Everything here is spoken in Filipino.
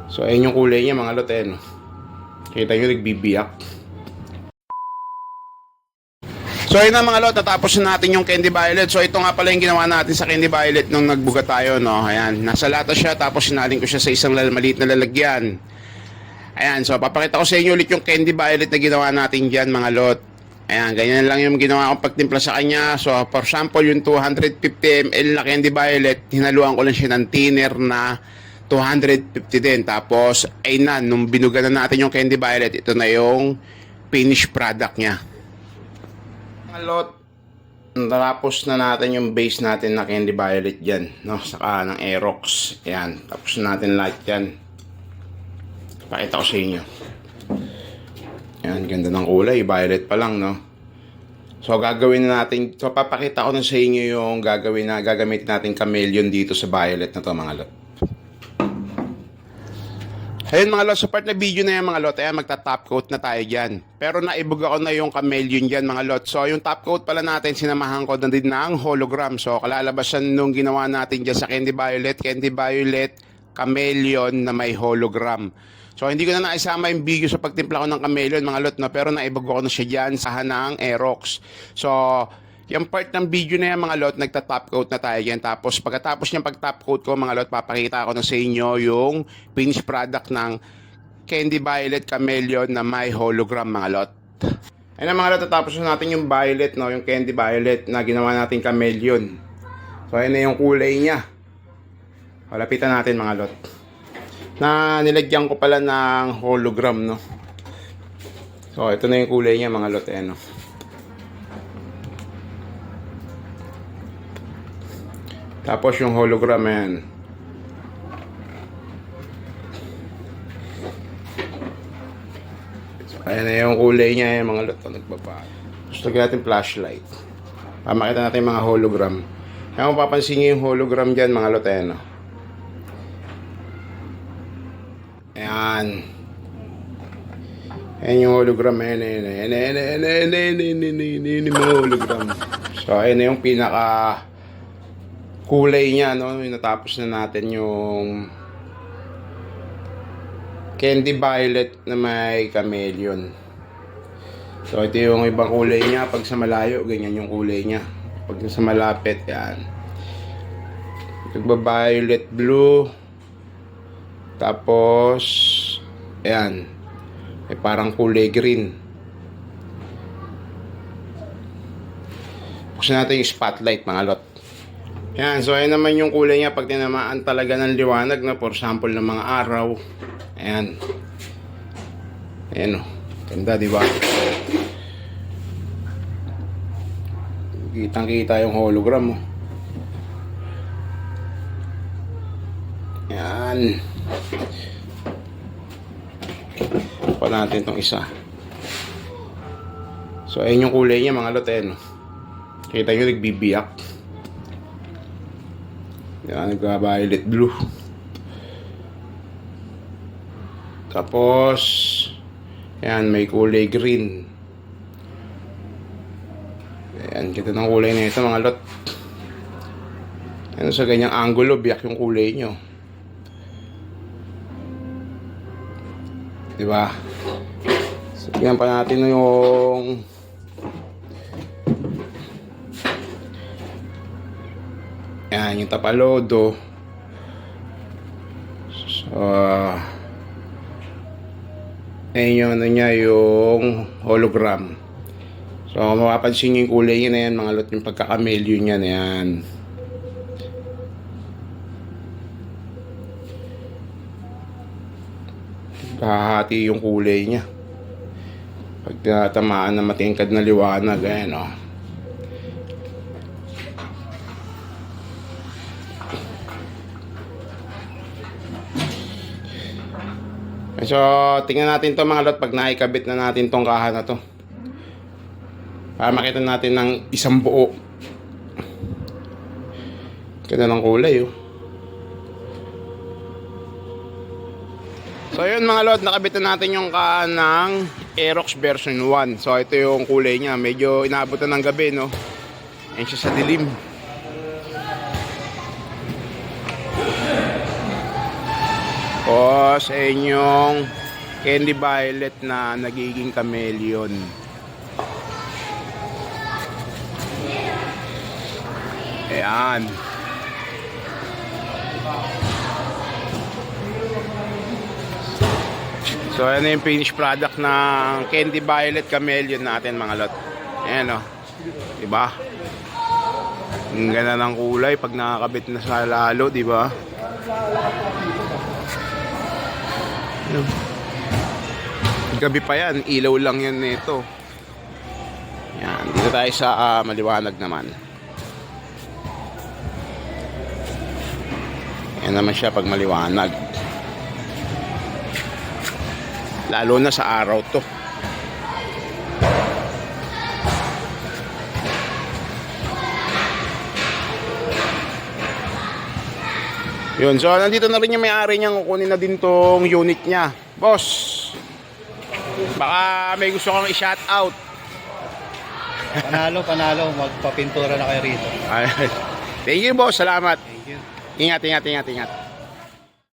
So ayun yung kulay niya mga lot, no? Kita nyo, nagbibiyak. So ayun na mga lot, natapos na natin yung Candy Violet. So ito nga pala yung ginawa natin sa Candy Violet nung nagbuga tayo, no? Ayan, nasa lata siya, tapos sinalin ko siya sa isang maliit na lalagyan. Ayan, so papakita ko sa inyo ulit yung Candy Violet na ginawa natin dyan mga lot. Ayan, ganyan lang yung ginawa kong pagtimpla sa kanya. So for example, yung 250 ml na Candy Violet, hinaluan ko lang siya ng thinner na 250 din. Tapos, ay na, nung binuga na natin yung Candy Violet, ito na yung finished product niya. Mga lot, natapos na natin yung base natin na Candy Violet dyan, no? Saka ng Aerox. Ayan, tapos na natin lahat yan. Pakita ko sa inyo. Ayan, ganda ng kulay, violet pa lang, no? So, gagawin na natin, so papakita ko na sa inyo yung gagamitin natin chameleon dito sa violet na to mga lot. Ayun mga lot, sa part na video na yan mga lot, ayan, magta-top coat na tayo dyan. Pero naibuga ko na yung chameleon dyan mga lot. So yung top coat pala natin, sinamahan ko na din ng hologram. So kalalabasan nung ginawa natin dyan sa Candy Violet chameleon na may hologram. So hindi ko na naisama yung video sa pagtimpla ko ng chameleon mga lot, no? Pero naibuga ko na siya dyan sa hanang Aerox. So yung part ng video na yan mga lot, nagta-top coat na tayo yan. Tapos pagkatapos niyang pag-top coat ko mga lot, papakita ko na sa inyo yung finished product ng Candy Violet chameleon na may hologram mga lot. Ayun mga lot, tapos na natin yung violet, no? Yung Candy Violet na ginawa natin chameleon. So ayun na yung kulay niya. Lapitan natin mga lot. Na nilagyan ko pala ng hologram, no? So ito na yung kulay niya mga lot, no? Tapos yung hologram yan. So, ayan na yung kulay niya yung mga lot. Nagbaba. Gusto natin flashlight. Makita natin yung mga hologram. Kaya kung papansin nyo yung hologram dyan mga lot. Ayan. Ayan. Ayan yung hologram. Ayan yung mga hologram. So ayan na yung pinaka kulay niya, no? Natapos na natin yung Candy Violet na may chameleon. So ito yung ibang kulay niya. Pag sa malayo, ganyan yung kulay niya. Pag sa malapit, yan. Nagba-violet blue. Tapos ayan, may parang kulay green. Buksan natin yung spotlight mga lot. Yan, so ayan naman yung kulay niya pag tinamaan talaga ng liwanag, na for example ng mga araw. Ayan. Ayan, oh. Ganda, di ba? Kitang-kita yung hologram, oh. Ayan. Pa natin itong isa. So ayan yung kulay niya mga lot, ayan, oh. Kita nyo, nagbibiyak. Yan, nagka-violet blue. Tapos yan, may kulay green. Ayan, kita ng kulay na ito mga lot. Yan, sa ganyang angulo, biyak yung kulay nyo. Diba? Sabihan pa natin yung yan, yung tapalodo. So ayun yung ano niya, yung hologram. So mapapansin nyo yung kulay niya na yan mga lot, yung pagka-chameleon niya na yan. Kahati yung kulay niya pag tinatamaan na matingkad na liwanag. Ayan, oh. So, tingnan natin to mga lot pag naikabit na natin tong kaha na to. Para makita natin ng isang buo. Ganda ng kulay, oh. So, yun mga lot, nakabit na natin yung kaha ng Aerox version 1. So, ito yung kulay niya. Medyo inabot na ng gabi, no? Ayan siya sa dilim. O, O sa inyong candy violet na nagiging chameleon. Ayan. So ano yung finished product ng candy violet chameleon natin mga lot. Ayan o. Diba? Ang ganda ng kulay pag nakakabit na sa lalo, diba? Gabi pa yan, ilaw lang yan nito. Yan, dito tayo sa maliwanag naman. Yan naman siya pag maliwanag. Lalo na sa araw to. Yun, so nandito na rin yung may-ari niya, kukunin na din tong unit niya. Boss, baka may gusto kong i-shout out. Panalo, magpapintura na kayo rito. Thank you boss, salamat. Thank you. Ingat.